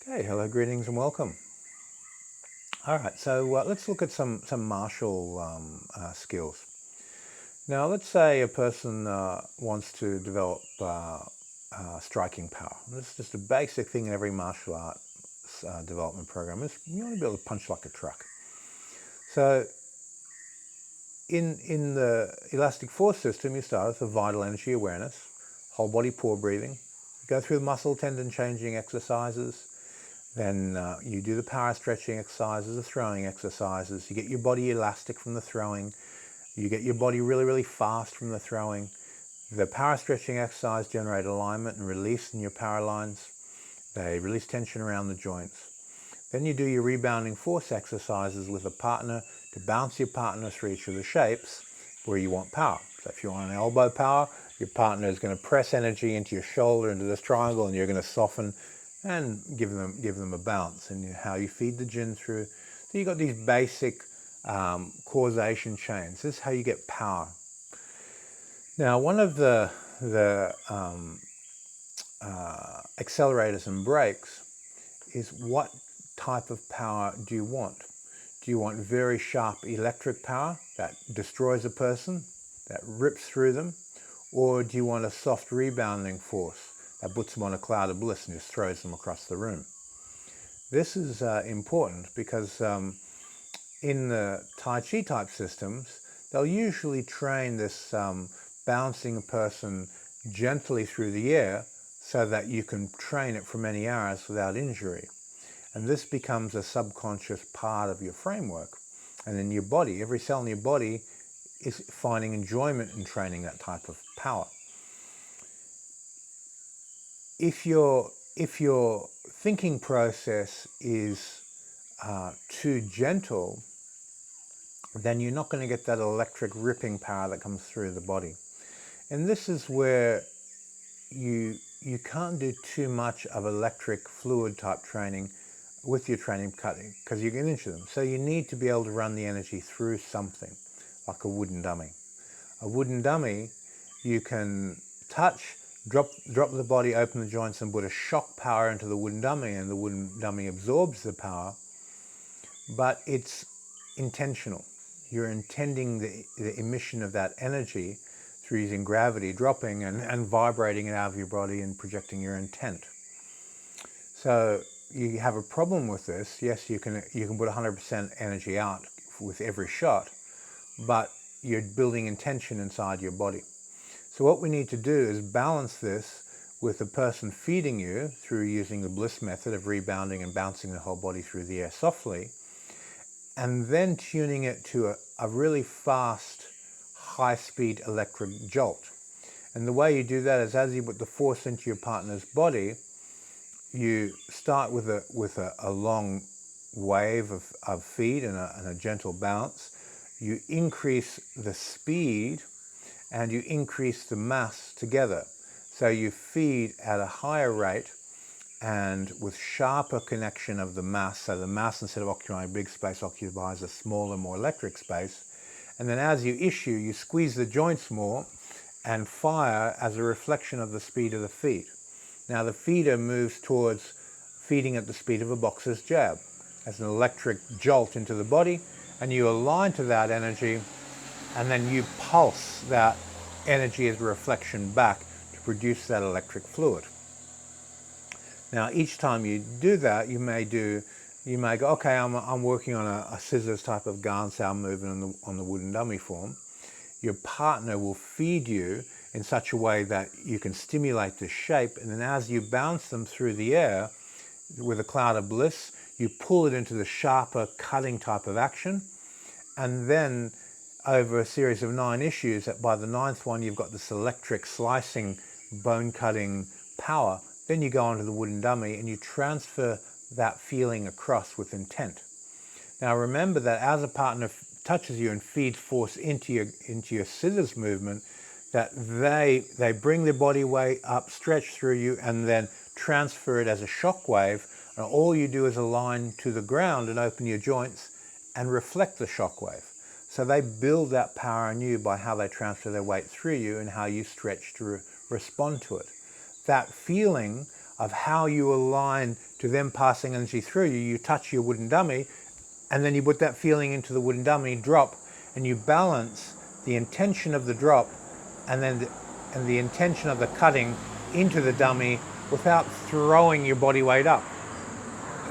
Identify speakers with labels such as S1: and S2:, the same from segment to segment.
S1: Okay, hello, greetings and welcome. All right, so let's look at some martial skills. Now, let's say a person wants to develop striking power. This is just a basic thing in every martial arts development program. Is you want to be able to punch like a truck. So, in the elastic force system, you start with a vital energy awareness, whole body pore breathing, go through the muscle tendon changing exercises. Then you do the power stretching exercises, the throwing exercises. You get your body elastic from the throwing. You get your body really, really fast from the throwing. The power stretching exercise generate alignment and release in your power lines. They release tension around the joints. Then you do your rebounding force exercises with a partner to bounce your partner through each of the shapes where you want power. So if you want an elbow power, your partner is going to press energy into your shoulder, into this triangle, and you're going to soften and give them a bounce. And how you feed the jin through. So you've got these basic causation chains. This is how you get power. Now, one of the accelerators and brakes is what type of power do you want? Do you want very sharp electric power that destroys a person, that rips through them? Or do you want a soft rebounding force that puts them on a cloud of bliss and just throws them across the room? This is important because in the Tai Chi type systems, they'll usually train this bouncing a person gently through the air so that you can train it for many hours without injury. And this becomes a subconscious part of your framework. And in your body, every cell in your body is finding enjoyment in training that type of power. If your thinking process is too gentle, then you're not going to get that electric ripping power that comes through the body. And this is where you can't do too much of electric fluid type training with your training cutting because you get into them. So you need to be able to run the energy through something like a wooden dummy. A wooden dummy, you can touch, drop the body, open the joints and put a shock power into the wooden dummy, and the wooden dummy absorbs the power, but it's intentional. You're intending the emission of that energy through using gravity, dropping and vibrating it out of your body and projecting your intent. So you have a problem with this. Yes, you can put 100% energy out with every shot, but you're building intention inside your body. So what we need to do is balance this with the person feeding you through using the bliss method of rebounding and bouncing the whole body through the air softly, and then tuning it to a really fast, high-speed electric jolt. And the way you do that is as you put the force into your partner's body, you start with a long wave of feed and a gentle bounce. You increase the speed and you increase the mass together. So you feed at a higher rate and with sharper connection of the mass. So the mass, instead of occupying a big space, occupies a smaller, more electric space. And then as you issue, you squeeze the joints more and fire as a reflection of the speed of the feed. Now the feeder moves towards feeding at the speed of a boxer's jab as an electric jolt into the body, and you align to that energy, and then you pulse that energy as a reflection back to produce that electric fluid. Now each time you do that, you may go, okay, I'm working on a scissors type of Gansau movement on the wooden dummy form. Your partner will feed you in such a way that you can stimulate the shape, and then as you bounce them through the air with a cloud of bliss, you pull it into the sharper cutting type of action, and then over a series of 9 issues, by the 9th one you've got this electric slicing, bone cutting power. Then you go onto the wooden dummy and you transfer that feeling across with intent. Now remember that as a partner touches you and feeds force into your scissors movement, that they bring their body weight up, stretch through you, and then transfer it as a shock wave. And all you do is align to the ground and open your joints and reflect the shock wave. So they build that power in you by how they transfer their weight through you and how you stretch to respond to it. That feeling of how you align to them passing energy through you. You touch your wooden dummy, and then you put that feeling into the wooden dummy, drop, and you balance the intention of the drop and then the intention of the cutting into the dummy without throwing your body weight up.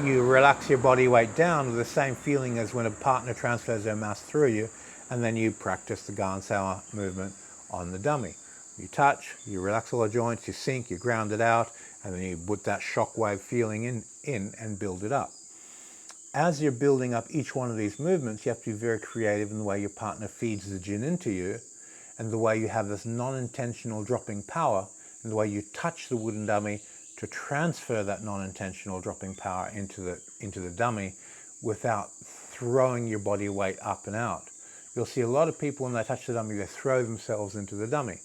S1: You relax your body weight down with the same feeling as when a partner transfers their mass through you, and then you practice the Gansauer movement on the dummy. You touch, you relax all the joints, you sink, you ground it out, and then you put that shockwave feeling in and build it up. As you're building up each one of these movements, you have to be very creative in the way your partner feeds the Jin into you, and the way you have this non-intentional dropping power, and the way you touch the wooden dummy to transfer that non-intentional dropping power into the dummy without throwing your body weight up and out. You'll see a lot of people when they touch the dummy, they throw themselves into the dummy.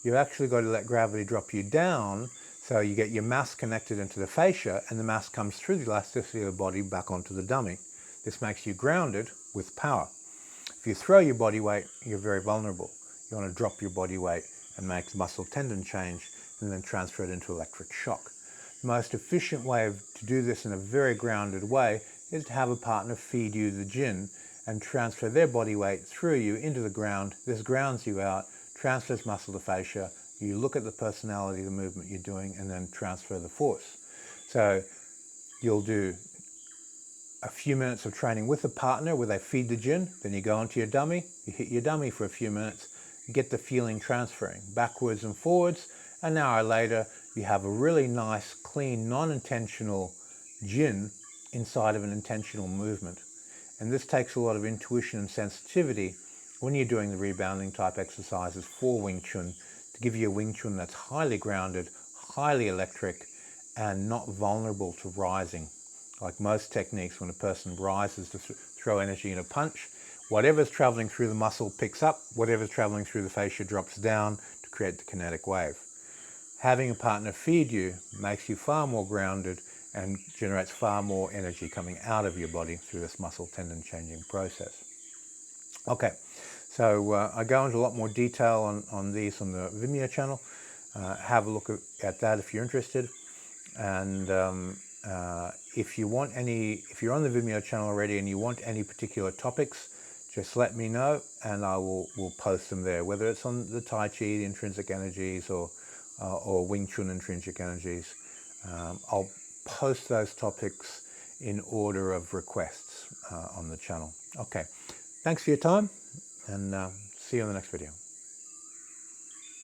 S1: You've actually got to let gravity drop you down, so you get your mass connected into the fascia, and the mass comes through the elasticity of the body back onto the dummy. This makes you grounded with power. If you throw your body weight, you're very vulnerable. You want to drop your body weight and make the muscle tendon change and then transfer it into electric shock. The most efficient way to do this in a very grounded way is to have a partner feed you the Jin and transfer their body weight through you into the ground. This grounds you out, transfers muscle to fascia. You look at the personality of the movement you're doing and then transfer the force. So you'll do a few minutes of training with a partner where they feed the Jin, then you go onto your dummy, you hit your dummy for a few minutes, get the feeling transferring backwards and forwards. An hour later, you have a really nice, clean, non-intentional Jin inside of an intentional movement. And this takes a lot of intuition and sensitivity when you're doing the rebounding type exercises for Wing Chun, to give you a Wing Chun that's highly grounded, highly electric, and not vulnerable to rising. Like most techniques, when a person rises to throw energy in a punch, whatever's traveling through the muscle picks up, whatever's traveling through the fascia drops down to create the kinetic wave. Having a partner feed you makes you far more grounded and generates far more energy coming out of your body through this muscle tendon changing process. Okay, so I go into a lot more detail on these on the Vimeo channel. Have a look at that if you're interested. And if you're on the Vimeo channel already and you want any particular topics, just let me know and I will post them there, whether it's on the Tai Chi, the intrinsic energies, or Wing Chun intrinsic energies. I'll post those topics in order of requests on the channel. Okay, thanks for your time, and see you in the next video.